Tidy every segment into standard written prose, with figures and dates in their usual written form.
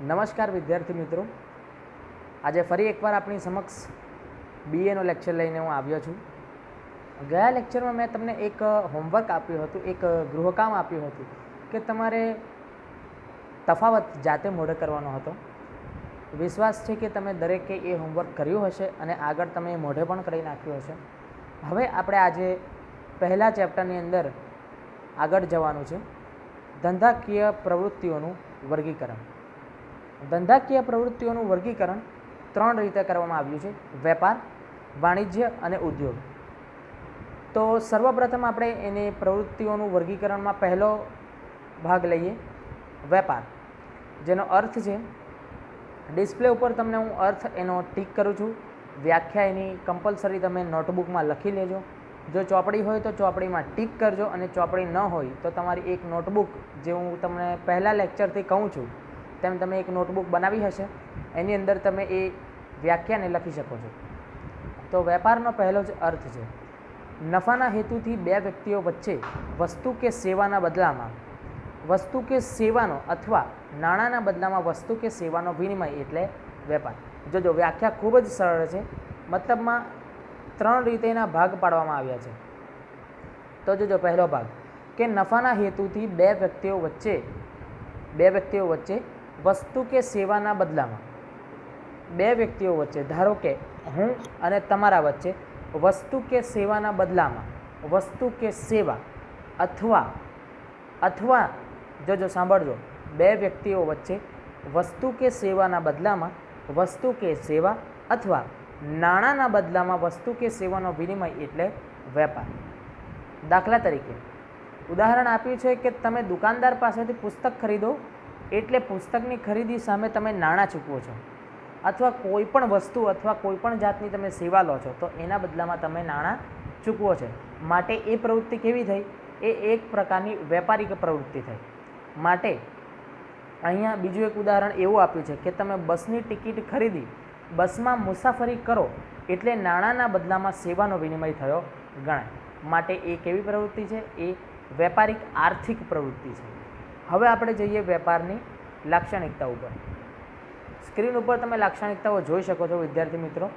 નમસ્કાર વિદ્યાર્થી મિત્રો, આજે ફરી એકવાર આપણી સમક્ષ બીએનો લેક્ચર લઈને હું આવ્યો છું. ગયા લેક્ચરમાં મેં તમને એક હોમવર્ક આપ્યું હતું, એક ગૃહકામ આપ્યું હતું કે તમારે તફાવત જાતે મોઢે કરવાનો હતો. વિશ્વાસ છે કે તમે દરેકે એ હોમવર્ક કર્યું હશે અને આગળ તમે મોઢે પણ કરી નાખ્યું હશે. હવે આપણે આજે પહેલા ચેપ્ટરની અંદર આગળ જવાનું છે, ધંધાકીય પ્રવૃત્તિઓનું વર્ગીકરણ. ધંધાકીય પ્રવૃત્તિઓનું વર્ગીકરણ ત્રણ રીતે કરવામાં આવ્યું છે: વેપાર, વાણિજ્ય અને ઉદ્યોગ. તો સર્વપ્રથમ આપણે એની પ્રવૃત્તિઓનું વર્ગીકરણમાં પહેલો ભાગ લઈએ, વેપાર, જેનો અર્થ છે ડિસ્પ્લે ઉપર તમને હું અર્થ એનો ટીક કરું છું. વ્યાખ્યા એની કમ્પલસરી તમે નોટબુકમાં લખી લેજો. જો ચોપડી હોય તો ચોપડીમાં ટીક કરજો, અને ચોપડી ન હોય તો તમારી એક નોટબુક, જે હું તમને પહેલા લેક્ચરથી કહું છું તેમ તમે એક નોટબુક બનાવી હશે, એની અંદર તમે એ વ્યાખ્યાને લખી શકો છો. તો વેપારનો પહેલો જ અર્થ છે નફાના હેતુથી બે વ્યક્તિઓ વચ્ચે વસ્તુ કે સેવાના બદલામાં વસ્તુ કે સેવાનો અથવા નાણાંના બદલામાં વસ્તુ કે સેવાનો વિનિમય એટલે વેપાર. જોજો, વ્યાખ્યા ખૂબ જ સરળ છે. મતલબમાં ત્રણ રીતે એના ભાગ પાડવામાં આવ્યા છે. તો જોજો, પહેલો ભાગ કે નફાના હેતુથી બે વ્યક્તિઓ વચ્ચે વસ્તુ કે સેવાના બદલામાં, બે વ્યક્તિઓ વચ્ચે, ધારો કે હું અને તમારા વચ્ચે વસ્તુ કે સેવાના બદલામાં વસ્તુ કે સેવા અથવા જોજો સાંભળજો, બે વ્યક્તિઓ વચ્ચે વસ્તુ કે સેવાના બદલામાં વસ્તુ કે સેવા અથવા નાણાંના બદલામાં વસ્તુ કે સેવાનો વિનિમય એટલે વેપાર. દાખલા તરીકે ઉદાહરણ આપ્યું છે કે તમે દુકાનદાર પાસેથી પુસ્તક ખરીદો એટલે પુસ્તકની ખરીદી સામે તમે નાણાં ચૂકવો છો, અથવા કોઈ પણ વસ્તુ અથવા કોઈ પણ જાતની તમે સેવા લો છો તો એના બદલામાં તમે નાણાં ચૂકવો છો. માટે એ પ્રવૃત્તિ કેવી થઈ? એ એક પ્રકારની વેપારિક પ્રવૃત્તિ થઈ. માટે અહીંયા બીજું એક ઉદાહરણ એવું આપ્યું છે કે તમે બસની ટિકિટ ખરીદી, બસમાં મુસાફરી કરો એટલે નાણાંના બદલામાં સેવાનો વિનિમય થયો ગણાય. માટે એ કેવી પ્રવૃત્તિ છે? એ વેપારિક આર્થિક પ્રવૃત્તિ છે. હવે આપણે જઈએ વેપારની લાક્ષણિકતા ઉપર. સ્ક્રીન ઉપર તમે લાક્ષણિકતાઓ જોઈ શકો છો વિદ્યાર્થી મિત્રો.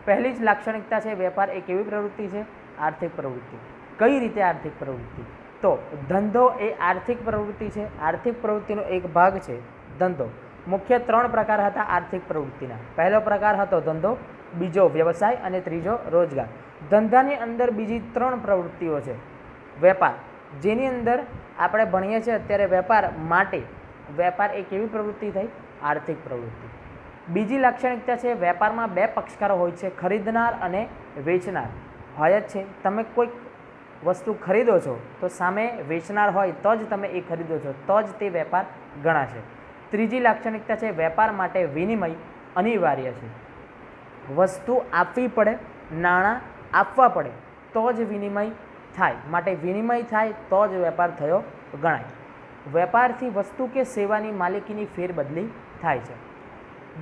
પહેલી જ લાક્ષણિકતા છે, વેપાર એ કેવી પ્રવૃત્તિ છે? આર્થિક પ્રવૃત્તિ. કઈ રીતે આર્થિક પ્રવૃત્તિ? તો ધંધો એ આર્થિક પ્રવૃત્તિ છે. આર્થિક પ્રવૃત્તિનો એક ભાગ છે ધંધો. મુખ્ય ત્રણ પ્રકાર હતા આર્થિક પ્રવૃત્તિના. પહેલો પ્રકાર હતો ધંધો, બીજો વ્યવસાય અને ત્રીજો રોજગાર. ધંધાની અંદર બીજી ત્રણ પ્રવૃત્તિઓ છે. વેપાર, જેની અંદર આપણે ભણીએ છીએ અત્યારે વેપાર. માટે વેપાર એ કેવી પ્રવૃત્તિ થઈ? આર્થિક પ્રવૃત્તિ. બીજી લાક્ષણિકતા છે વેપારમાં બે પક્ષકારો હોય છે, ખરીદનાર અને વેચનાર હોય જ છે. તમે કોઈક વસ્તુ ખરીદો છો તો સામે વેચનાર હોય તો જ તમે એ ખરીદો છો, તો જ તે વેપાર ગણાશે. ત્રીજી લાક્ષણિકતા છે વેપાર માટે વિનિમય અનિવાર્ય છે. વસ્તુ આપવી પડે, નાણાં આપવા પડે તો જ વિનિમય થાય. માટે વિનિમય થાય તો જ વેપાર થયો ગણાય. વેપારથી વસ્તુ કે સેવાની માલિકીની ફેરબદલી થાય છે.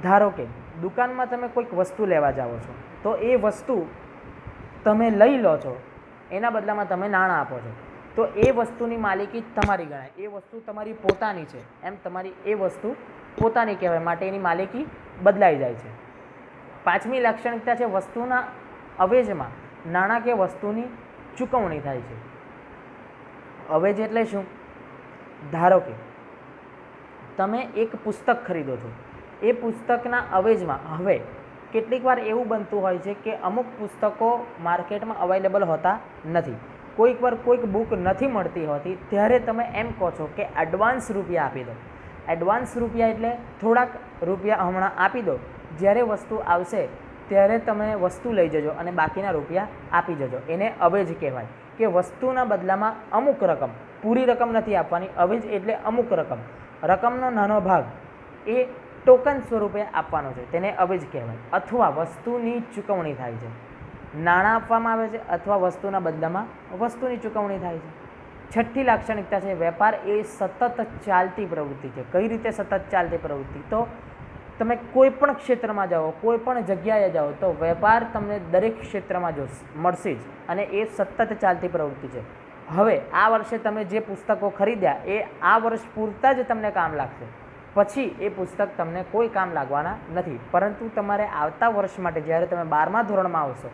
ધારો કે દુકાનમાં તમે કોઈક વસ્તુ લેવા જાઓ છો તો એ વસ્તુ તમે લઈ લો છો, એના બદલામાં તમે નાણાં આપો છો, તો એ વસ્તુની માલિકી તમારી ગણાય. એ વસ્તુ તમારી પોતાની છે, એમ તમારી એ વસ્તુ પોતાની કહેવાય. માટે એની માલિકી બદલાઈ જાય છે. પાંચમી લાક્ષણિકતા છે વસ્તુના અવેજમાં નાણાં કે વસ્તુની ચૂકવણી થાય છે. અવેજ એટલે શું? ધારો કે તમે એક પુસ્તક ખરીદો છો, એ પુસ્તકના અવેજમાં, હવે કેટલીક વાર એવું બનતું હોય છે કે અમુક પુસ્તકો માર્કેટમાં અવેલેબલ હોતા નથી. કોઈક વાર કોઈક બુક નથી મળતી હોતી, ત્યારે તમે એમ કહો છો કે એડવાન્સ રૂપિયા આપી દો. એડવાન્સ રૂપિયા એટલે થોડાક રૂપિયા હમણાં આપી દો, જ્યારે વસ્તુ આવશે ત્યારે તમે વસ્તુ લઈ જજો અને બાકીના રૂપિયા આપી જજો. એને અવેજ કહેવાય. કે વસ્તુના બદલામાં અમુક રકમ, પૂરી રકમ નથી આપવાની. અવેજ એટલે અમુક રકમનો નાનો ભાગ એ ટોકન સ્વરૂપે આપવાનો છે, તેને અવેજ કહેવાય. અથવા વસ્તુની ચૂકવણી થાય છે, નાણાં આપવામાં આવે છે અથવા વસ્તુના બદલામાં વસ્તુની ચૂકવણી થાય છે. છઠ્ઠી લાક્ષણિકતા છે વેપાર એ સતત ચાલતી પ્રવૃત્તિ છે. કઈ રીતે સતત ચાલતી પ્રવૃત્તિ? તો તમે કોઈ પણ ક્ષેત્રમાં જાઓ, કોઈ પણ જગ્યાએ જાઓ તો વેપાર તમને દરેક ક્ષેત્રમાં મળશે જ, અને એ સતત ચાલતી પ્રવૃત્તિ છે. હવે આ વર્ષે તમે જે પુસ્તકો ખરીદ્યા એ આ વર્ષ પૂરતા જ તમને કામ લાગશે, પછી એ પુસ્તક તમને કોઈ કામ લાગવાના નથી. પરંતુ તમારે આવતા વર્ષ માટે જ્યારે તમે 12મા ધોરણમાં આવશો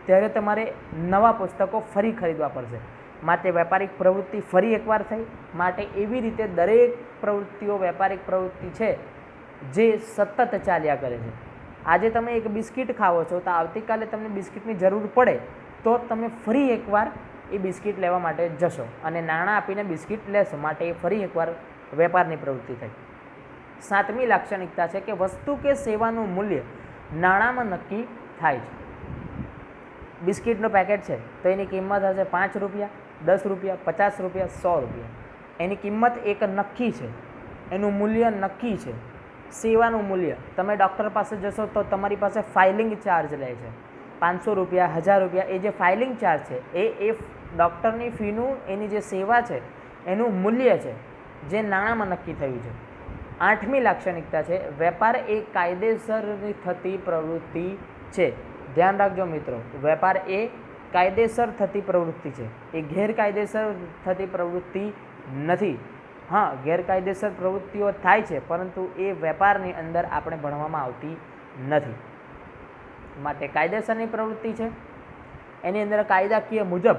ત્યારે તમારે નવા પુસ્તકો ફરી ખરીદવા પડશે. માટે વેપારિક પ્રવૃત્તિ ફરી એકવાર થઈ. માટે એવી રીતે દરેક પ્રવૃત્તિઓ વેપારિક પ્રવૃત્તિ છે જે સતત ચાલ્યા કરે છે. આજે તમે એક બિસ્કિટ ખાવો છો તો આવતીકાલે તમને બિસ્કિટની જરૂર પડે તો તમે ફરી એકવાર એ બિસ્કિટ લેવા માટે જશો અને નાણાં આપીને બિસ્કિટ લેશો. માટે એ ફરી એકવાર વેપારની પ્રવૃત્તિ થઈ. 7મી લાક્ષણિકતા છે કે વસ્તુ કે સેવાનું મૂલ્ય નાણાંમાં નક્કી થાય છે. બિસ્કિટનું પેકેટ છે તો એની કિંમત હશે 5 રૂપિયા, 10 રૂપિયા, 50 રૂપિયા, 100 રૂપિયા. એની કિંમત એક નક્કી છે, એનું મૂલ્ય નક્કી છે. સેવાનું મૂલ્ય, તમે ડૉક્ટર પાસે જશો તો તમારી પાસે ફાઇલિંગ ચાર્જ લે છે 500 રૂપિયા, 1000 રૂપિયા. એ જે ફાઇલિંગ ચાર્જ છે એ ડૉક્ટરની ફીનું, એની જે સેવા છે એનું મૂલ્ય છે જે નાણાંમાં નક્કી થયું છે. 8મી લાક્ષણિકતા છે વેપાર એ કાયદેસરની થતી પ્રવૃત્તિ છે. ધ્યાન રાખજો મિત્રો, વેપાર એ કાયદેસર થતી પ્રવૃત્તિ છે, એ ગેરકાયદેસર થતી પ્રવૃત્તિ નથી. હા, ગેરકાયદેસર પ્રવૃત્તિઓ થાય છે પરંતુ એ વેપારની અંદર આપણે ભણવામાં આવતી નથી. માટે કાયદેસરની પ્રવૃત્તિ છે. એની અંદર કાયદાકીય મુજબ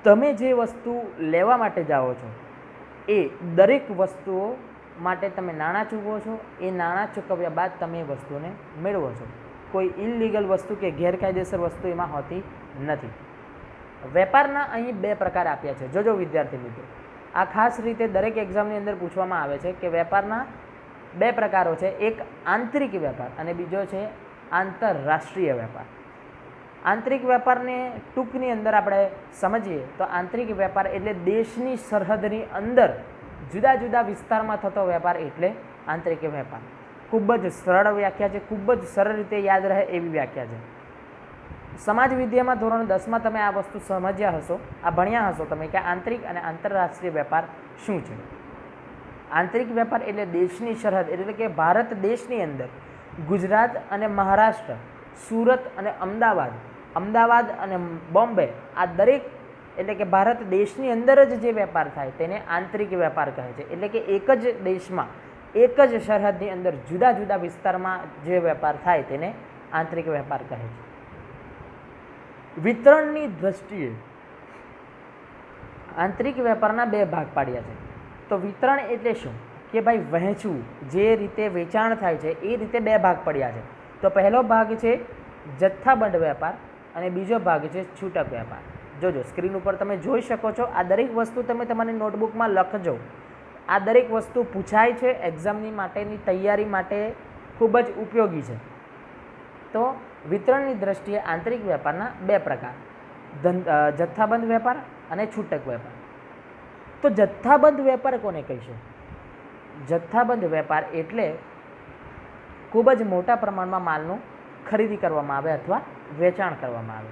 તમે જે વસ્તુ લેવા માટે જાઓ છો એ દરેક વસ્તુઓ માટે તમે નાણાં ચૂકવો છો. એ નાણાં ચૂકવ્યા બાદ તમે એ વસ્તુને મેળવો છો. કોઈ ઇલીગલ વસ્તુ કે ગેરકાયદેસર વસ્તુ એમાં હોતી નથી. વેપારના અહીં 2 પ્રકાર આપ્યા છે. જોજો વિદ્યાર્થી મિત્રો, આ ખાસ રીતે દરેક એક્ઝામની અંદર પૂછવામાં આવે છે કે વેપારના 2 પ્રકારો છે. એક આંતરિક વેપાર અને બીજો છે આંતરરાષ્ટ્રીય વેપાર. આંતરિક વેપારને ટૂંકની અંદર આપણે સમજીએ તો આંતરિક વેપાર એટલે દેશની સરહદની અંદર જુદા જુદા વિસ્તારમાં થતો વેપાર એટલે આંતરિક વેપાર. ખૂબ જ સરળ વ્યાખ્યા છે, ખૂબ જ સરળ રીતે યાદ રહે એવી વ્યાખ્યા છે. સમાજ વિદ્યામાં ધોરણ 10માં તમે આ વસ્તુ સમજ્યા હશો, આ ભણ્યા હશો તમે કે આંતરિક અને આંતરરાષ્ટ્રીય વેપાર શું છે. આંતરિક વેપાર એટલે દેશની સરહદ, એટલે કે ભારત દેશની અંદર ગુજરાત અને મહારાષ્ટ્ર, સુરત અને અમદાવાદ અને બોમ્બે, આ દરેક એટલે કે ભારત દેશની અંદર જ જે વેપાર થાય તેને આંતરિક વેપાર કહે છે. એટલે કે એક જ દેશમાં એક જ સરહદની અંદર જુદા જુદા વિસ્તારમાં જે વેપાર થાય તેને આંતરિક વેપાર કહે છે. વિતરણની દ્રષ્ટિએ આંતરિક વેપારના 2 ભાગ પાડ્યા છે. તો વિતરણ એટલે શું કે ભાઈ વહેંચવું, જે રીતે વેચાણ થાય છે એ રીતે 2 ભાગ પડ્યા છે. તો પહેલો ભાગ છે જથ્થાબંધ વેપાર અને બીજો ભાગ છે છૂટક વેપાર. જોજો સ્ક્રીન ઉપર તમે જોઈ શકો છો. આ દરેક વસ્તુ તમે તમારી નોટબુકમાં લખજો. આ દરેક વસ્તુ પૂછાય છે એક્ઝામની માટેની તૈયારી માટે ખૂબ જ ઉપયોગી છે. તો વિતરણની દ્રષ્ટિએ આંતરિક વેપારના 2 પ્રકાર, જથ્થાબંધ વેપાર અને છૂટક વેપાર. તો જથ્થાબંધ વેપાર કોને કહીશું? જથ્થાબંધ વેપાર એટલે ખૂબ જ મોટા પ્રમાણમાં માલનું ખરીદી કરવામાં આવે અથવા વેચાણ કરવામાં આવે.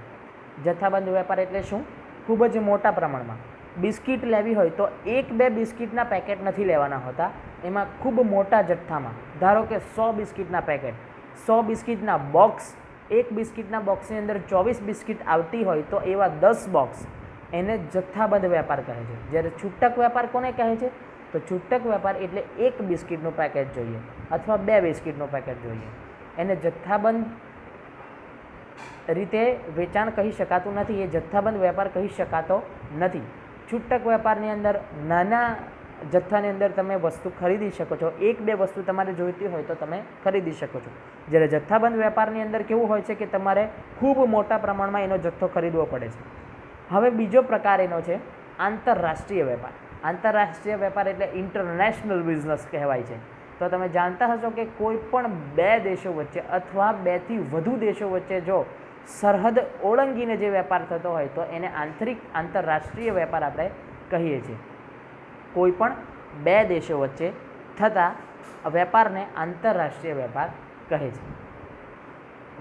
જથ્થાબંધ વેપાર એટલે શું? ખૂબ જ મોટા પ્રમાણમાં બિસ્કિટ લેવી હોય તો 1-2 બિસ્કિટના પેકેટ નથી લેવાના હોતા, એમાં ખૂબ મોટા જથ્થામાં, ધારો કે 100 બિસ્કિટના પેકેટ, 100 બિસ્કિટના બોક્સ, એક બિસ્કિટના બોક્સની અંદર 24 બિસ્કિટ આવતી હોય તો એવા 10 બોક્સ, એને જથ્થાબંધ વેપાર કહે છે. જ્યારે છૂટક વેપાર કોને કહે છે? તો છૂટક વેપાર એટલે 1 બિસ્કિટનું પેકેટ જોઈએ અથવા 2 બિસ્કિટનું પેકેટ જોઈએ, એને જથ્થાબંધ રીતે વેચાણ કહી શકાતું નથી, એ જથ્થાબંધ વેપાર કહી શકાતો નથી. છૂટક વેપારની અંદર નાના જથ્થાની અંદર તમે વસ્તુ ખરીદી શકો છો. 1-2 વસ્તુ તમારે જોઈતી હોય તો તમે ખરીદી શકો છો. જ્યારે જથ્થાબંધ વેપારની અંદર કેવું હોય છે કે તમારે ખૂબ મોટા પ્રમાણમાં એનો જથ્થો ખરીદવો પડે છે. હવે બીજો પ્રકાર એનો છે આંતરરાષ્ટ્રીય વેપાર. આંતરરાષ્ટ્રીય વેપાર એટલે ઇન્ટરનેશનલ બિઝનેસ કહેવાય છે. તો તમે જાણતા હશો કે કોઈ પણ 2 દેશો વચ્ચે અથવા 2થી વધુ દેશો વચ્ચે જો સરહદ ઓળંગીને જે વેપાર થતો હોય તો એને આંતરરાષ્ટ્રીય વેપાર આપણે કહીએ છીએ. કોઈ પણ 2 દેશો વચ્ચે થતા વેપારને આંતરરાષ્ટ્રીય વેપાર કહે છે.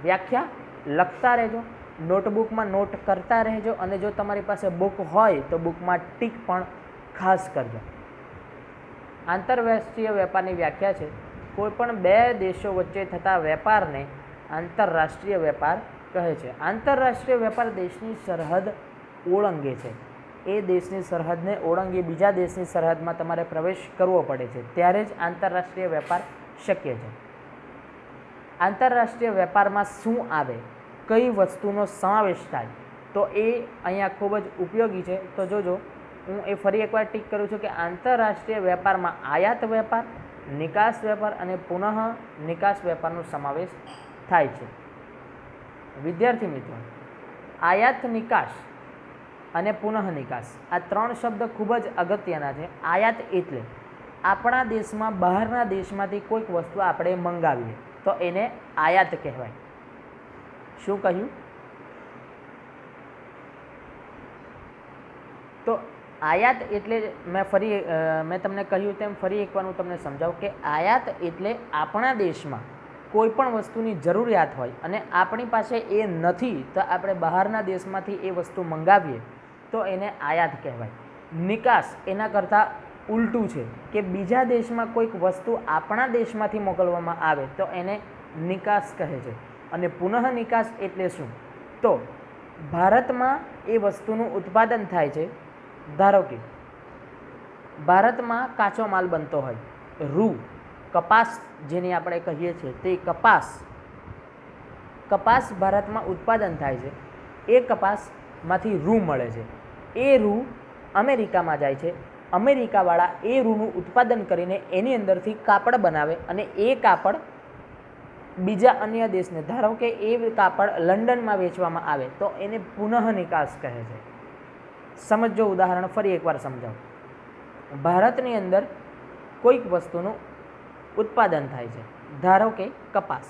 વ્યાખ્યા લખતા રહેજો, નોટબુકમાં નોટ કરતા રહેજો અને જો તમારી પાસે બુક હોય તો બુકમાં ટીક પણ ખાસ કરજો. આંતરરાષ્ટ્રીય વેપારની વ્યાખ્યા છે કોઈ પણ 2 દેશો વચ્ચે થતા વેપારને આંતરરાષ્ટ્રીય વેપાર કહે છે. આંતરરાષ્ટ્રીય વેપાર દેશની સરહદ ઓળંગે છે. એ દેશની સરહદને ઓળંગી બીજા દેશની સરહદમાં તમારે પ્રવેશ કરવો પડે છે, ત્યારે જ આંતરરાષ્ટ્રીય વેપાર શક્ય છે. આંતરરાષ્ટ્રીય વેપારમાં શું આવે, કઈ વસ્તુનો સમાવેશ થાય, તો એ અહીંયા ખૂબ જ ઉપયોગી છે. તો જોજો, હું એ ફરી એકવાર ટીક કરું છું કે આંતરરાષ્ટ્રીય વેપારમાં આયાત વેપાર, નિકાસ વેપાર અને પુનઃ નિકાસ વેપારનો સમાવેશ થાય છે. વિદ્યાર્થી મિત્રો, આયાત નિકાસ અને પુનઃ નિકાસ આ ત્રણ શબ્દ ખૂબ જ અગત્યના છે. આયાત એટલે આપણા દેશમાં બહારના દેશમાંથી કોઈક વસ્તુ આપણે મંગાવીએ તો એને આયાત કહેવાય. શું કહ્યું? તો આયાત એટલે મેં તમને કહ્યું તેમ ફરી એકવાર હું તમને સમજાવું કે આયાત એટલે આપણા દેશમાં કોઈ પણ વસ્તુની જરૂરિયાત હોય અને આપણી પાસે એ નથી તો આપણે બહારના દેશમાંથી એ વસ્તુ મંગાવીએ તો એને આયાત કહેવાય. નિકાસ એના કરતાં ઉલટું છે કે બીજા દેશમાં કોઈક વસ્તુ આપણા દેશમાંથી મોકલવામાં આવે તો એને નિકાસ કહે છે. અને પુનઃ નિકાસ એટલે શું? તો ભારતમાં એ વસ્તુનું ઉત્પાદન થાય છે. ધારો કે ભારતમાં કાચો માલ બનતો હોય, રૂ, કપાસ જેને આપણે કહીએ છીએ તે કપાસ ભારતમાં ઉત્પાદન થાય છે. એ કપાસમાંથી રૂ મળે છે. એ રૂ અમેરિકામાં જાય છે. અમેરિકાવાળા એ રૂનું ઉત્પાદન કરીને એની અંદરથી કાપડ બનાવે અને એ કાપડ બીજા અન્ય દેશને, ધારો કે એ કાપડ લંડનમાં વેચવામાં આવે તો એને પુનઃ નિકાસ કહે છે. સમજો, ઉદાહરણ ફરી એકવાર સમજાવું. ભારતની અંદર કોઈક વસ્તુનું ઉત્પાદન થાય છે, ધારો કે કપાસ.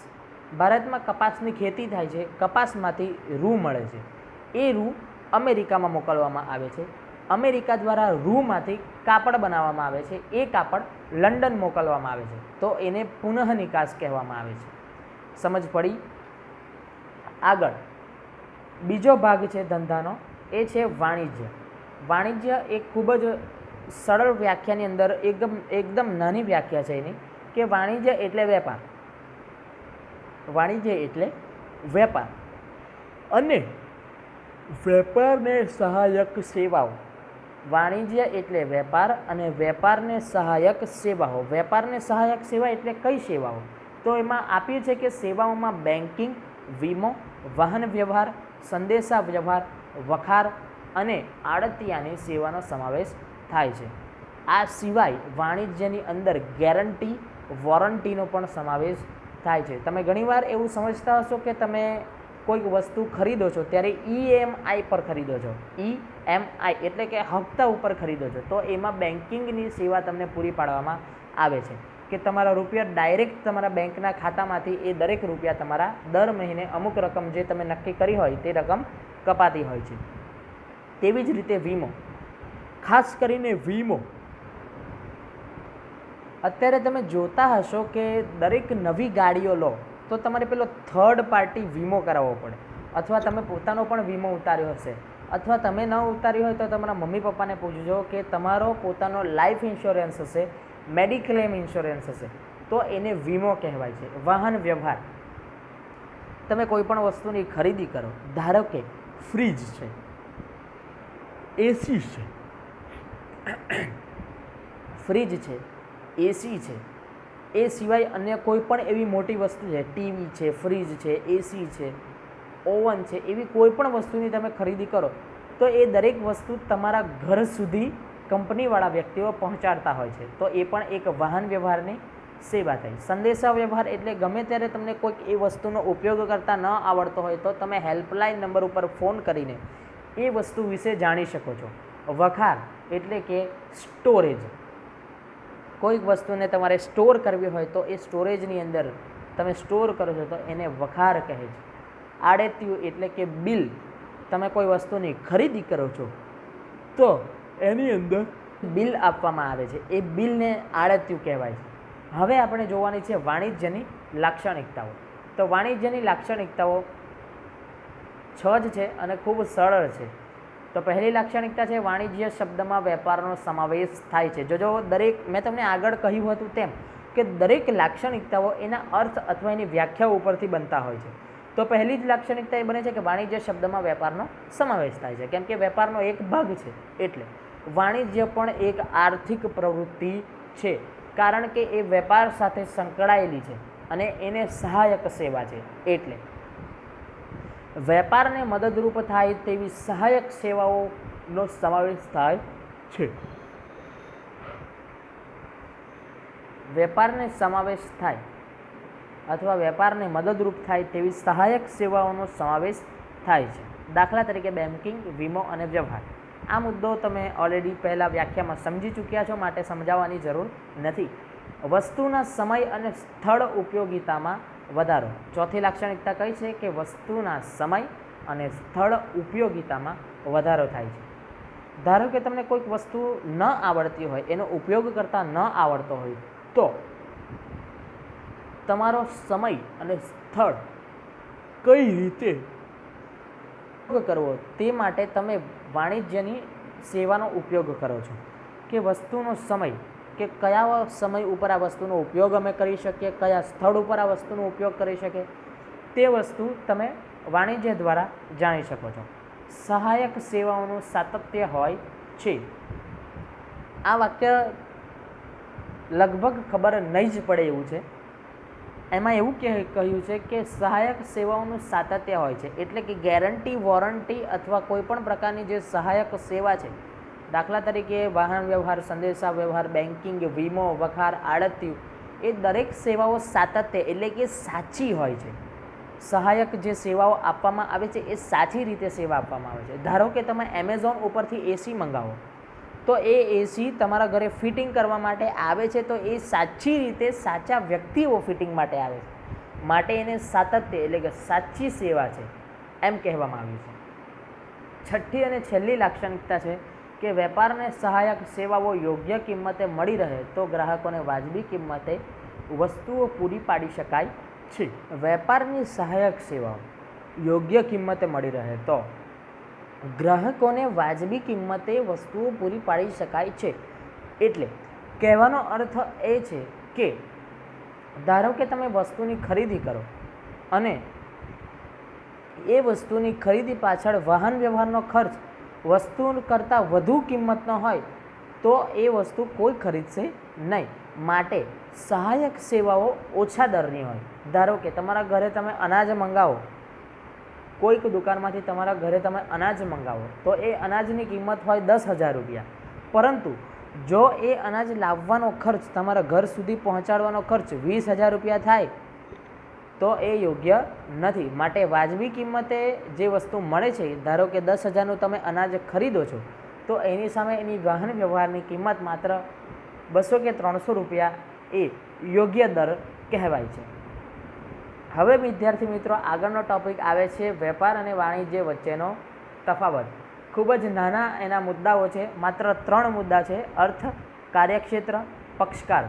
ભારતમાં કપાસની ખેતી થાય છે, કપાસમાંથી રૂ મળે છે. એ રૂ અમેરિકામાં મોકલવામાં આવે છે. અમેરિકા દ્વારા રૂમાંથી કાપડ બનાવવામાં આવે છે. એ કાપડ લંડન મોકલવામાં આવે છે તો એને પુનઃ નિકાસ કહેવામાં આવે છે. સમજ પડી? આગળ બીજો ભાગ છે ધંધાનો, એ છે વાણિજ્ય. વાણિજ્ય એ ખૂબ જ સરળ વ્યાખ્યાની અંદર એકદમ નાની વ્યાખ્યા છે એની, કે વાણિજ્ય એટલે વેપાર. વાણિજ્ય એટલે વેપાર અને વેપારને સહાયક સેવાઓ. વાણિજ્ય એટલે વેપાર અને વેપારને સહાયક સેવાઓ. વેપારને સહાયક સેવા એટલે કઈ સેવાઓ? તો એમાં આપ્યું છે કે સેવાઓમાં બેન્કિંગ, વીમો, વાહન વ્યવહાર, સંદેશા વ્યવહાર, વખાર અને આડતિયાની સેવાનો સમાવેશ થાય છે. આ સિવાય વાણિજ્યની અંદર ગેરંટી, વોરંટીનો પણ સમાવેશ થાય છે. તમે ઘણીવાર એવું સમજતા હશો કે તમે કોઈક વસ્તુ ખરીદો છો ત્યારે EMI પર ખરીદો છો. EMI એટલે કે હપ્તા ઉપર ખરીદો છો, તો એમાં બેન્કિંગની સેવા તમને પૂરી પાડવામાં આવે છે કે તમારા રૂપિયા ડાયરેક્ટ તમારા બેંકના ખાતામાંથી એ દરેક રૂપિયા તમારા દર મહિને અમુક રકમ જે તમે નક્કી કરી હોય તે રકમ કપાતી હોય છે. તેવી જ રીતે વીમો, ખાસ કરીને વીમો. અત્યારે તમે જોતા હશો કે દરેક નવી ગાડીઓ લો તો તમારે પેલો થર્ડ પાર્ટી વીમો કરાવવો પડે, અથવા તમે પોતાનો પણ વીમો ઉતાર્યો હશે, અથવા તમે ન ઉતાર્યો હોય તો તમારા મમ્મી પપ્પાને પૂછજો કે તમારો પોતાનો લાઈફ ઇન્સ્યોરન્સ હશે, મેડિક્લેમ ઇન્સ્યોરન્સ હશે, તો એને વીમો કહેવાય છે. વાહન વ્યવહાર, તમે કોઈ પણ વસ્તુની ખરીદી કરો, ધારો કે ફ્રીજ છે, એસી છે, ફ્રીજ છે, એસી છે, એ સિવાય અન્ય કોઈ પણ એવી મોટી વસ્તુ છે, ટીવી છે, ફ્રીજ છે, એસી છે, ઓવન છે, એવી કોઈ પણ વસ્તુની તમે ખરીદી કરો તો એ દરેક વસ્તુ તમારા ઘર સુધી કંપનીવાળા વ્યક્તિઓ પહોંચાડતા હોય છે, તો એ પણ એક વાહન વ્યવહારની સેવા થઈ. સંદેશા વ્યવહાર એટલે ગમે ત્યારે તમને કોઈક એ વસ્તુનો ઉપયોગ કરતા ન આવડતો હોય તો તમે હેલ્પલાઇન નંબર ઉપર ફોન કરીને એ વસ્તુ વિશે જાણી શકો છો. વખાર એટલે કે સ્ટોરેજ, કોઈક વસ્તુને તમારે સ્ટોર કરવી હોય તો એ સ્ટોરેજની અંદર તમે સ્ટોર કરો છો તો એને વખાર કહે છે. આડેતિયું એટલે કે બિલ, તમે કોઈ વસ્તુની ખરીદી કરો છો તો એની અંદર બિલ આપવામાં આવે છે, એ બિલને આડેતિયું કહેવાય છે. હવે આપણે જોવાની છે વાણિજ્યની લાક્ષણિકતાઓ. તો વાણિજ્યની લાક્ષણિકતાઓ 6 જ છે અને ખૂબ સરળ છે. તો પહેલી લાક્ષણિકતા છે વાણિજ્ય શબ્દમાં વેપારનો સમાવેશ થાય છે. જો દરેક, મેં તમને આગળ કહ્યું હતું તેમ કે દરેક લાક્ષણિકતાઓ એના અર્થ અથવા એની વ્યાખ્યાઓ ઉપરથી બનતા હોય છે. તો પહેલી જ લાક્ષણિકતા એ બને છે કે વાણિજ્ય શબ્દમાં વેપારનો સમાવેશ થાય છે, કેમ કે વેપારનો એક ભાગ છે. એટલે વાણિજ્ય પણ એક આર્થિક પ્રવૃત્તિ છે, કારણ કે એ વેપાર સાથે સંકળાયેલી છે અને એને સહાયક સેવા છે. એટલે વેપારને મદદરૂપ થાય તેવી સહાયક સેવાઓનો સમાવેશ થાય છે. વેપારને સમાવેશ થાય અથવા વેપારને મદદરૂપ થાય તેવી સહાયક સેવાઓનો સમાવેશ થાય છે. દાખલા તરીકે બેન્કિંગ, વીમો અને વ્યવહાર. આ મુદ્દો તમે ઓલરેડી પહેલાં વ્યાખ્યામાં સમજી ચૂક્યા છો, માટે સમજાવવાની જરૂર નથી. વસ્તુના સમય અને સ્થળ ઉપયોગિતામાં વધારો. ચોથી લાક્ષણિકતા કઈ છે કે વસ્તુના સમય અને સ્થળ ઉપયોગિતામાં વધારો થાય છે. ધારો કે તમને કોઈક વસ્તુ ન આવડતી હોય, એનો ઉપયોગ કરતાં ન આવડતો હોય, તો તમારો સમય અને સ્થળ કઈ રીતે કરવો તે માટે તમે વાણિજ્યની સેવાનો ઉપયોગ કરો છો. કે વસ્તુનો સમય, કે કયા સમય ઉપર આ વસ્તુનો ઉપયોગ અમે કરી શકીએ, કયા સ્થળ ઉપર આ વસ્તુનો ઉપયોગ કરી શકીએ, તે વસ્તુ તમે વાણિજ્ય દ્વારા જાણી શકો છો. સહાયક સેવાઓનું સાતત્ય હોય છે. આ વાક્ય લગભગ ખબર નહીં જ પડે એવું છે. એમાં એવું કહ્યું છે કે સહાયક સેવાઓનું સાતત્ય હોય છે, એટલે કે ગેરંટી, વોરંટી અથવા કોઈ પણ પ્રકારની જે સહાયક સેવા છે, દાખલા તરીકે વાહન વ્યવહાર, સંદેશા વ્યવહાર, બેન્કિંગ, વીમો, વખાર, આડતિયું, એ દરેક સેવાઓ સાતત્ય એટલે કે સાચી હોય છે. સહાયક જે સેવાઓ આપવામાં આવે છે એ સાચી રીતે સેવા આપવામાં આવે છે. ધારો કે તમે એમેઝોન ઉપરથી એસી મંગાવો, તો એ એસી તમારા ઘરે ફિટિંગ કરવા માટે આવે છે, તો એ સાચી રીતે સાચા વ્યક્તિઓ ફિટિંગ માટે આવે છે, માટે એને સાતત્ય એટલે કે સાચી સેવા છે એમ કહેવામાં આવ્યું છે. છઠ્ઠી અને છેલ્લી લાક્ષણિકતા છે કે વેપારને સહાયક સેવાઓ યોગ્ય કિંમતે મળી રહે તો ગ્રાહકોને વાજબી કિંમતે વસ્તુઓ પૂરી પાડી શકાય છે. વેપારની સહાયક સેવાઓ યોગ્ય કિંમતે મળી રહે તો ગ્રાહકોને વાજબી કિંમતે વસ્તુઓ પૂરી પાડી શકાય છે. એટલે કહેવાનો અર્થ એ છે કે ધારો કે તમે વસ્તુની ખરીદી કરો અને એ વસ્તુની ખરીદી પાછળ વાહન વ્યવહારનો ખર્ચ વસ્તુ કરતાં વધુ કિંમતનો હોય તો એ વસ્તુ કોઈ ખરીદશે નહીં. માટે સહાયક સેવાઓ ઓછા દરની હોય. ધારો કે તમારા ઘરે તમે અનાજ મંગાવો, કોઈક દુકાનમાંથી તમારા ઘરે તમે અનાજ મંગાવો, તો એ અનાજની કિંમત હોય 10,000 રૂપિયા, પરંતુ જો એ અનાજ લાવવાનો ખર્ચ, તમારા ઘર સુધી પહોંચાડવાનો ખર્ચ 20,000 રૂપિયા થાય તો એ યોગ્ય નથી. માટે વાજબી કિંમતે જે વસ્તુ મળે છે, ધારો કે 10,000નું તમે અનાજ ખરીદો છો, તો એની સામે એની વાહન વ્યવહારની કિંમત માત્ર 200 કે 300 રૂપિયા એ યોગ્ય દર કહેવાય છે. હવે વિદ્યાર્થી મિત્રો, આગળનો ટોપિક આવે છે વેપાર અને વાણિજ્ય વચ્ચેનો તફાવત. ખૂબ જ નાના એના મુદ્દાઓ છે, માત્ર 3 મુદ્દા છે: અર્થ, કાર્યક્ષેત્ર, પક્ષકાર.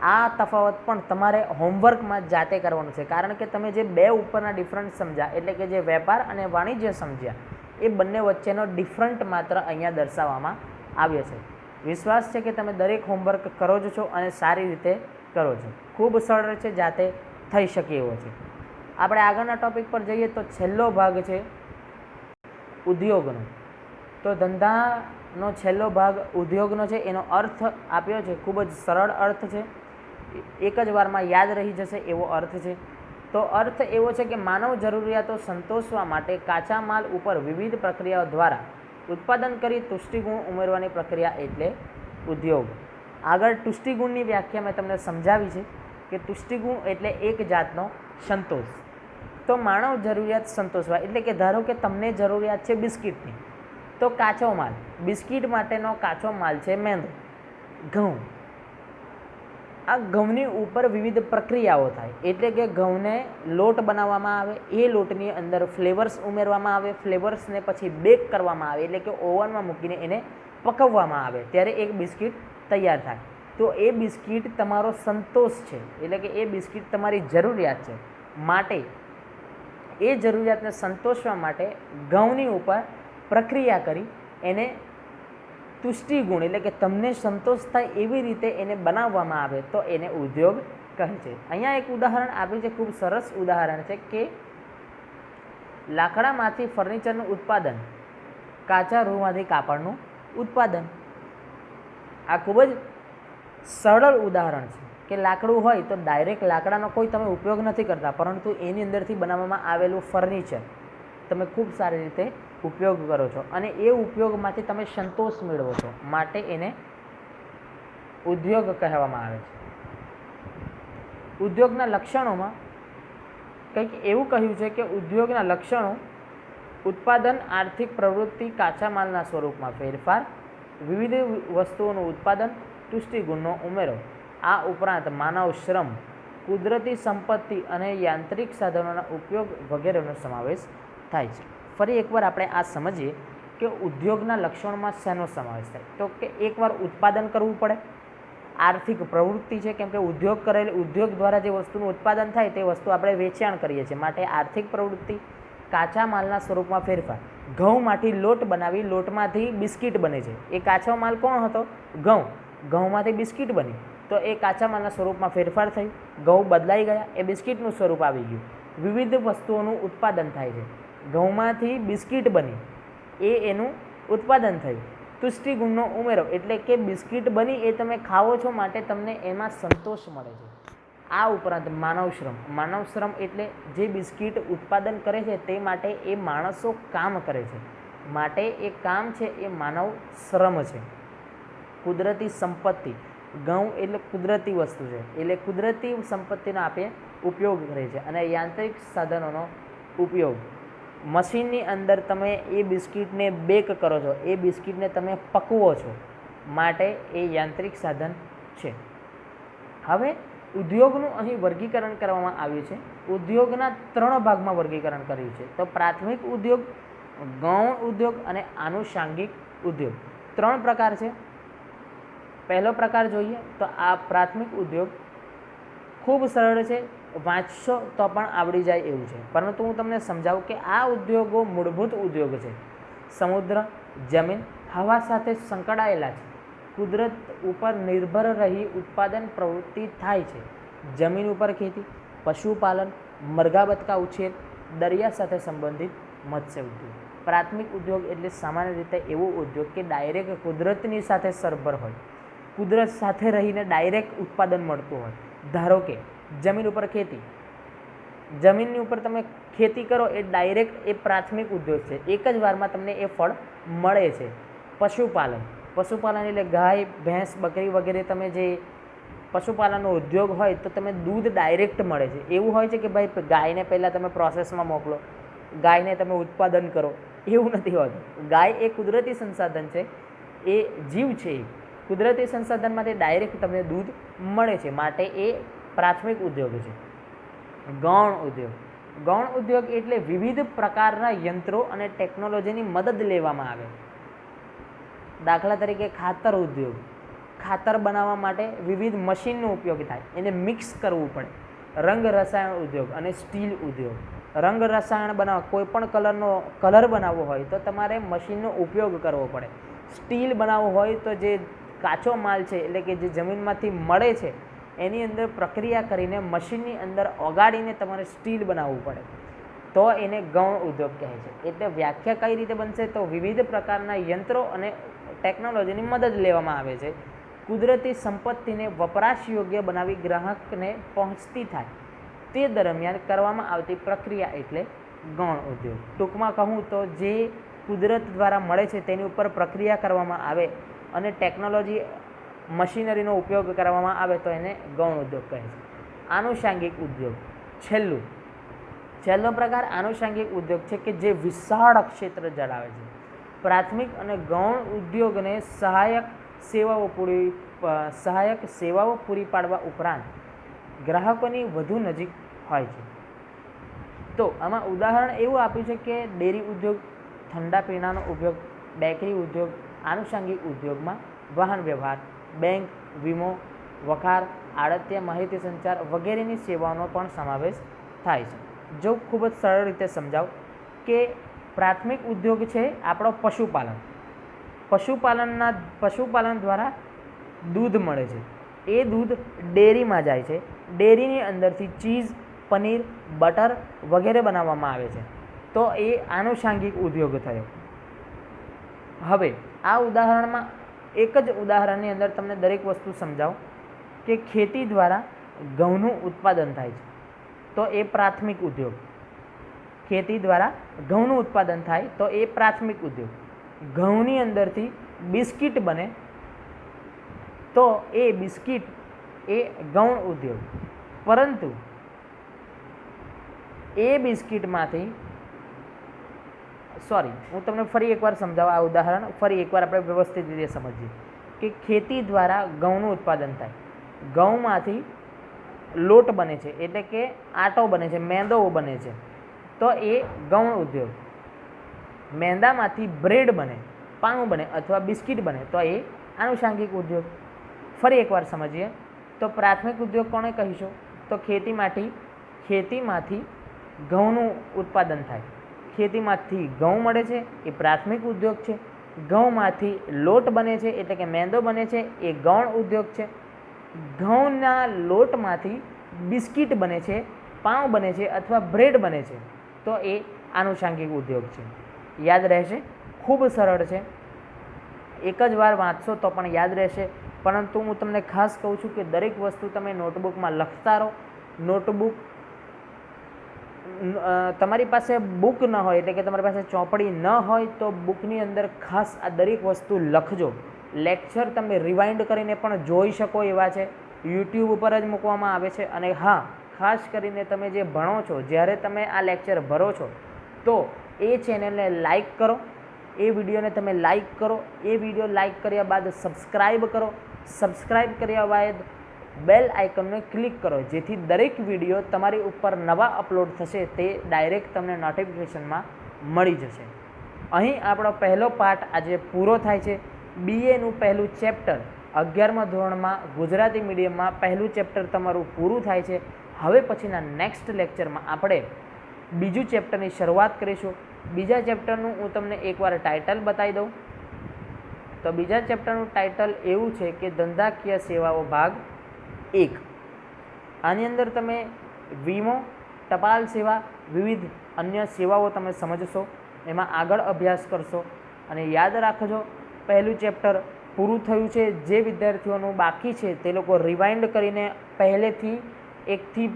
આ તફાવત પણ તમારે હોમવર્કમાં જાતે કરવાનું છે, કારણ કે તમે જે 2 ઉપરના ડિફરન્સ સમજ્યા, એટલે કે જે વેપાર અને વાણિજ્ય સમજ્યા, એ બંને વચ્ચેનો ડિફરન્ટ માત્ર અહીંયા દર્શાવવામાં આવ્યો છે. વિશ્વાસ છે કે તમે દરેક હોમવર્ક કરો જ છો અને સારી રીતે કરો છો. ખૂબ સરળ છે, જાતે થઈ શકે એવો છે. આપણે આગળના ટોપિક પર જઈએ તો છેલ્લો ભાગ છે ઉદ્યોગનો. તો ધંધાનો છેલ્લો ભાગ ઉદ્યોગનો છે. એનો અર્થ આપ્યો છે, ખૂબ જ સરળ અર્થ છે, એક જ વારમાં યાદ રહી જશે એવો અર્થ છે. તો અર્થ એવો છે કે માનવ જરૂરિયાતો સંતોષવા માટે કાચા માલ ઉપર વિવિધ પ્રક્રિયાઓ દ્વારા ઉત્પાદન કરી તુષ્ટિગુણ ઉમેરવાની પ્રક્રિયા એટલે ઉદ્યોગ. આગળ તુષ્ટિગુણની વ્યાખ્યા મેં તમને સમજાવી છે કે તુષ્ટિગુણ એટલે એક જાતનો સંતોષ. તો માનવ જરૂરિયાત સંતોષવા એટલે કે ધારો કે તમને જરૂરિયાત છે બિસ્કિટની, તો કાચો માલ, બિસ્કિટ માટેનો કાચો માલ છે મેંદો, ઘઉં. આ ઘઉંની ઉપર વિવિધ પ્રક્રિયાઓ થાય, એટલે કે ઘઉંને લોટ બનાવવામાં આવે, એ લોટની અંદર ફ્લેવર્સ ઉમેરવામાં આવે, ફ્લેવર્સને પછી બેક કરવામાં આવે, એટલે કે ઓવનમાં મૂકીને એને પકવવામાં આવે, ત્યારે એક બિસ્કિટ તૈયાર થાય. તો એ બિસ્કિટ તમારો સંતોષ છે, એટલે કે એ બિસ્કિટ તમારી જરૂરિયાત છે. માટે એ જરૂરિયાતને સંતોષવા માટે ઘઉંની ઉપર પ્રક્રિયા કરી એને તુષ્ટિગુણ એટલે કે તમને સંતોષ થાય એવી રીતે એને બનાવવામાં આવે તો એને ઉદ્યોગ કહે છે. અહીંયા એક ઉદાહરણ આપ્યું છે, ખૂબ સરસ ઉદાહરણ છે કે લાકડામાંથી ફર્નિચરનું ઉત્પાદન, કાચા રૂમાંથી કાપડનું ઉત્પાદન. આ ખૂબ જ સરળ ઉદાહરણ છે કે લાકડું હોય તો ડાયરેક્ટ લાકડાનો કોઈ તમે ઉપયોગ નથી કરતા, પરંતુ એની અંદરથી બનાવવામાં આવેલું ફર્નિચર તમે ખૂબ સારી રીતે ઉપયોગ કરો છો અને એ ઉપયોગમાંથી તમે સંતોષ મેળવો છો, માટે એને ઉદ્યોગ કહેવામાં આવે છે. ઉદ્યોગના લક્ષણોમાં કંઈક એવું કહ્યું છે કે ઉદ્યોગના લક્ષણો ઉત્પાદન, આર્થિક પ્રવૃત્તિ, કાચા માલના સ્વરૂપમાં ફેરફાર, વિવિધ વસ્તુઓનું ઉત્પાદન, પુષ્ટિગુણનો ઉમેરો. આ ઉપરાંત માનવ શ્રમ, કુદરતી સંપત્તિ અને યાંત્રિક સાધનોના ઉપયોગ વગેરેનો સમાવેશ થાય છે. ફરી એકવાર આપણે આ સમજીએ કે ઉદ્યોગના લક્ષણોમાં શેનો સમાવેશ થાય. તો કે એકવાર ઉત્પાદન કરવું પડે, આર્થિક પ્રવૃત્તિ છે, કેમ કે ઉદ્યોગ દ્વારા જે વસ્તુનું ઉત્પાદન થાય તે વસ્તુ આપણે વેચાણ કરીએ છીએ, માટે આર્થિક પ્રવૃત્તિ. કાચા માલના સ્વરૂપમાં ફેરફાર, ઘઉંમાંથી લોટ બનાવી લોટમાંથી બિસ્કિટ બને છે. એ કાચો માલ કોણ હતો? ઘઉં. ઘઉંમાંથી બિસ્કિટ બની તો એ કાચા માલના સ્વરૂપમાં ફેરફાર થયું, ઘઉં બદલાઈ ગયા, એ બિસ્કિટનું સ્વરૂપ આવી ગયું. વિવિધ વસ્તુઓનું ઉત્પાદન થાય છે. ઘઉંમાંથી બિસ્કિટ બની એ એનું ઉત્પાદન થયું. પુષ્ટિગુણનો ઉમેરો એટલે કે બિસ્કિટ બની એ તમે ખાઓ છો, માટે તમને એમાં સંતોષ મળે છે. આ ઉપરાંત માનવ શ્રમ. માનવ શ્રમ એટલે જે બિસ્કિટ ઉત્પાદન કરે છે તે માટે એ માણસો કામ કરે છે, માટે એ કામ છે એ માનવ શ્રમ છે. કુદરતી સંપત્તિ. ઘઉં એટલે કુદરતી વસ્તુ છે, એટલે કુદરતી સંપત્તિનો આપણે ઉપયોગ કરીએ છીએ. અને યાંત્રિક સાધનોનો ઉપયોગ, મશીનની અંદર તમે એ બિસ્કિટને બેક કરો છો, એ બિસ્કિટને તમે પકવો છો, માટે એ યાંત્રિક સાધન છે. હવે ઉદ્યોગનું અહીં વર્ગીકરણ કરવામાં આવ્યું છે. ઉદ્યોગના 3 ભાગમાં વર્ગીકરણ કર્યું છે. તો પ્રાથમિક ઉદ્યોગ, ગૌણ ઉદ્યોગ અને આનુષાંગિક ઉદ્યોગ. 3 પ્રકાર છે. પહેલો પ્રકાર જોઈએ તો આ પ્રાથમિક ઉદ્યોગ ખૂબ સરળ છે, વાંચશો તો પણ આવડી જાય એવું છે, પરંતુ હું તમને સમજાવું કે આ ઉદ્યોગો મૂળભૂત ઉદ્યોગ છે. સમુદ્ર, જમીન, હવા સાથે સંકળાયેલા છે. કુદરત ઉપર નિર્ભર રહી ઉત્પાદન પ્રવૃત્તિ થાય છે. જમીન ઉપર ખેતી, પશુપાલન, મરઘા બતકા ઉછેર, દરિયા સાથે સંબંધિત મત્સ્ય ઉદ્યોગ. પ્રાથમિક ઉદ્યોગ એટલે સામાન્ય રીતે એવો ઉદ્યોગ કે ડાયરેક્ટ કુદરતની સાથે સરભર હોય, કુદરત સાથે રહીને ડાયરેક્ટ ઉત્પાદન મળતું હોય. ધારો કે જમીન ઉપર ખેતી, જમીનની ઉપર તમે ખેતી કરો એ ડાયરેક્ટ એ પ્રાથમિક ઉદ્યોગ છે, એક જ વારમાં તમને એ ફળ મળે છે. પશુપાલન, પશુપાલન એટલે ગાય, ભેંસ, બકરી વગેરે તમે જે પશુપાલનનો ઉદ્યોગ હોય તો તમે દૂધ ડાયરેક્ટ મળે છે. એવું હોય છે કે ભાઈ ગાયને પહેલાં તમે પ્રોસેસમાં મોકલો, ગાયને તમે ઉત્પાદન કરો, એવું નથી હોતું. ગાય એ કુદરતી સંસાધન છે, એ જીવ છે, એ કુદરતી સંસાધનમાંથી ડાયરેક્ટ તમને દૂધ મળે છે, માટે એ પ્રાથમિક ઉદ્યોગ છે. ગૌણ ઉદ્યોગ. ગૌણ ઉદ્યોગ એટલે વિવિધ પ્રકારના યંત્રો અને ટેકનોલોજીની મદદ લેવામાં આવે. દાખલા તરીકે ખાતર ઉદ્યોગ. ખાતર બનાવવા માટે વિવિધ મશીનનો ઉપયોગ થાય, એને મિક્સ કરવું પડે. રંગ રસાયણ ઉદ્યોગ અને સ્ટીલ ઉદ્યોગ. રંગ રસાયણ બનાવવા, કોઈ પણ કલર બનાવવો હોય તો તમારે મશીનનો ઉપયોગ કરવો પડે. સ્ટીલ બનાવવું હોય તો જે કાચો માલ છે એટલે કે જે જમીનમાંથી મળે છે એની અંદર પ્રક્રિયા કરીને મશીનની અંદર ઓગાળીને તમારે સ્ટીલ બનાવવું પડે, તો એને ગૌણ ઉદ્યોગ કહે છે. એટલે વ્યાખ્યા કઈ રીતે બનશે? તો વિવિધ પ્રકારના યંત્રો અને ટેકનોલોજીની મદદ લેવામાં આવે છે. કુદરતી સંપત્તિને વપરાશ યોગ્ય બનાવી ગ્રાહકને પહોંચતી થાય તે દરમિયાન કરવામાં આવતી પ્રક્રિયા એટલે ગૌણ ઉદ્યોગ. ટૂંકમાં કહું તો જે કુદરત દ્વારા મળે છે તેની ઉપર પ્રક્રિયા કરવામાં આવે અને ટેકનોલોજી, મશીનરીનો ઉપયોગ કરવામાં આવે તો એને ગૌણ ઉદ્યોગ કહે છે. આનુષાંગિક ઉદ્યોગ. છેલ્લો પ્રકાર આનુષાંગિક ઉદ્યોગ છે કે જે વિશાળ ક્ષેત્ર ધરાવે છે. પ્રાથમિક અને ગૌણ ઉદ્યોગને સહાયક સેવાઓ પૂરી પાડવા ઉપરાંત ગ્રાહકોની વધુ નજીક હોય છે. તો આમાં ઉદાહરણ એવું આપ્યું છે કે ડેરી ઉદ્યોગ, ઠંડા પીણાનો ઉદ્યોગ, બેકરી ઉદ્યોગ. આનુષાંગિક ઉદ્યોગમાં વાહન વ્યવહાર, બેંક, વીમો, વખાર, આડતિયા, માહિતી સંચાર વગેરેની સેવાઓનો પણ સમાવેશ થાય છે. જો ખૂબ જ સરળ રીતે સમજાવ કે પ્રાથમિક ઉદ્યોગ છે આપણો પશુપાલન. પશુપાલન દ્વારા દૂધ મળે છે, એ દૂધ ડેરીમાં જાય છે, ડેરીની અંદરથી ચીઝ, પનીર, બટર વગેરે બનાવવામાં આવે છે. તો એ આનુષાંગિક ઉદ્યોગ થયો. હવે આ ઉદાહરણમાં એક જ ઉદાહરણની અંદર તમને દરેક વસ્તુ સમજાવો કે ખેતી દ્વારા ઘઉંનું ઉત્પાદન થાય છે તો એ પ્રાથમિક ઉદ્યોગ. ખેતી દ્વારા ઘઉંનું ઉત્પાદન થાય તો એ પ્રાથમિક ઉદ્યોગ. ઘઉંની અંદરથી બિસ્કિટ બને તો એ બિસ્કિટ એ ગૌણ ઉદ્યોગ. પરંતુ એ બિસ્કિટમાંથી હું તમને ફરી એકવાર સમજાવવા આ ઉદાહરણ ફરી એકવાર આપણે વ્યવસ્થિત રીતે સમજીએ કે ખેતી દ્વારા ઘઉંનું ઉત્પાદન થાય. ઘઉંમાંથી લોટ બને છે એટલે કે આટો બને છે, મેંદો બને છે તો એ ગૌણ ઉદ્યોગ. મેંદામાંથી બ્રેડ બને, પાઉં બને અથવા બિસ્કિટ બને તો એ આનુષાંગિક ઉદ્યોગ. ફરી એકવાર સમજીએ તો પ્રાથમિક ઉદ્યોગ કોને કહીશું? તો ખેતીમાંથી ઘઉંનું ઉત્પાદન થાય. ખેતીમાંથી ઘઉં મળે છે એ પ્રાથમિક ઉદ્યોગ છે. ઘઉંમાંથી લોટ બને છે એટલે કે મેંદો બને છે એ ગૌણ ઉદ્યોગ છે. ઘઉંના લોટમાંથી બિસ્કિટ બને છે, પાઉં બને છે અથવા બ્રેડ બને છે તો એ આનુષાંગિક ઉદ્યોગ છે. યાદ રહેશે, ખૂબ સરળ છે. એક જ વાર વાંચશો તો પણ યાદ રહેશે. પરંતુ હું તમને ખાસ કહું છું કે દરેક વસ્તુ તમે નોટબુકમાં લખતા રહો. નોટબુક તમારી પાસે બુક ન હોય એટલે કે તમારી પાસે ચોપડી ન હોય તો બુકની અંદર ખાસ આ દરેક વસ્તુ લખજો. લેક્ચર તમે રિવાઇન્ડ કરીને પણ જોઈ શકો એવા છે, યુટ્યુબ ઉપર જ મૂકવામાં આવે છે. અને હા, ખાસ કરીને તમે જે ભણો છો, જ્યારે તમે આ લેક્ચર ભરો છો તો એ ચેનલને લાઈક કરો, એ વિડીયોને તમે લાઈક કરો. એ વિડીયો લાઈક કર્યા બાદ સબસ્ક્રાઈબ કરો. સબસ્ક્રાઈબ કર્યા બાદ બેલ આઇકનને ક્લિક કરો જેથી દરેક વિડીયો તમારી ઉપર નવા અપલોડ થશે તે ડાયરેક્ટ તમને નોટિફિકેશનમાં મળી જશે. અહીં આપણો પહેલો પાર્ટ આજે પૂરો થાય છે. BAનું પહેલું ચેપ્ટર 11મા ધોરણમાં ગુજરાતી મીડિયમમાં પહેલું ચેપ્ટર તમારું પૂરું થાય છે. હવે પછીના નેક્સ્ટ લેક્ચરમાં આપણે બીજું ચેપ્ટરની શરૂઆત કરીશું. બીજા ચેપ્ટરનું હું તમને એકવાર ટાઇટલ બતાવી દઉં તો બીજા ચેપ્ટરનું ટાઇટલ એવું છે કે ધંધાકીય સેવાઓ ભાગ 1. આની અંદર તમે વીમો, ટપાલ સેવા, વિવિધ અન્ય સેવાઓ તમે સમજશો, એમાં આગળ અભ્યાસ કરશો. અને યાદ રાખજો, પહેલું ચેપ્ટર પૂરું થયું છે. જે વિદ્યાર્થીઓનું બાકી છે તે લોકો રિવાઇન્ડ કરીને પહેલેથી 1 થી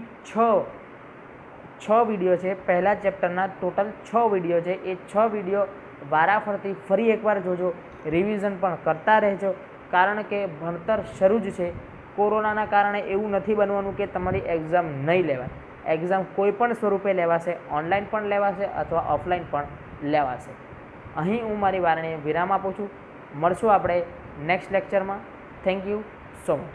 6 વિડીયો છે, પહેલા ચેપ્ટરના ટોટલ 6 વિડીયો છે. એ 6 વિડીયો વારાફરતી ફરી એકવાર જોજો, રિવિઝન પણ કરતા રહેજો. કારણ કે ભણતર શરૂ જ છે. કોરોનાના કારણે એવું નથી બનવાનું કે તમારી એક્ઝામ નહીં લેવાય. એક્ઝામ કોઈ પણ સ્વરૂપે લેવાશે, ઓનલાઈન પણ લેવાશે અથવા ઓફલાઈન પણ લેવાશે. અહીં હું મારી વારણીએ વિરામ આપું છું. મળશું આપણે નેક્સ્ટ લેક્ચરમાં. Thank you so much.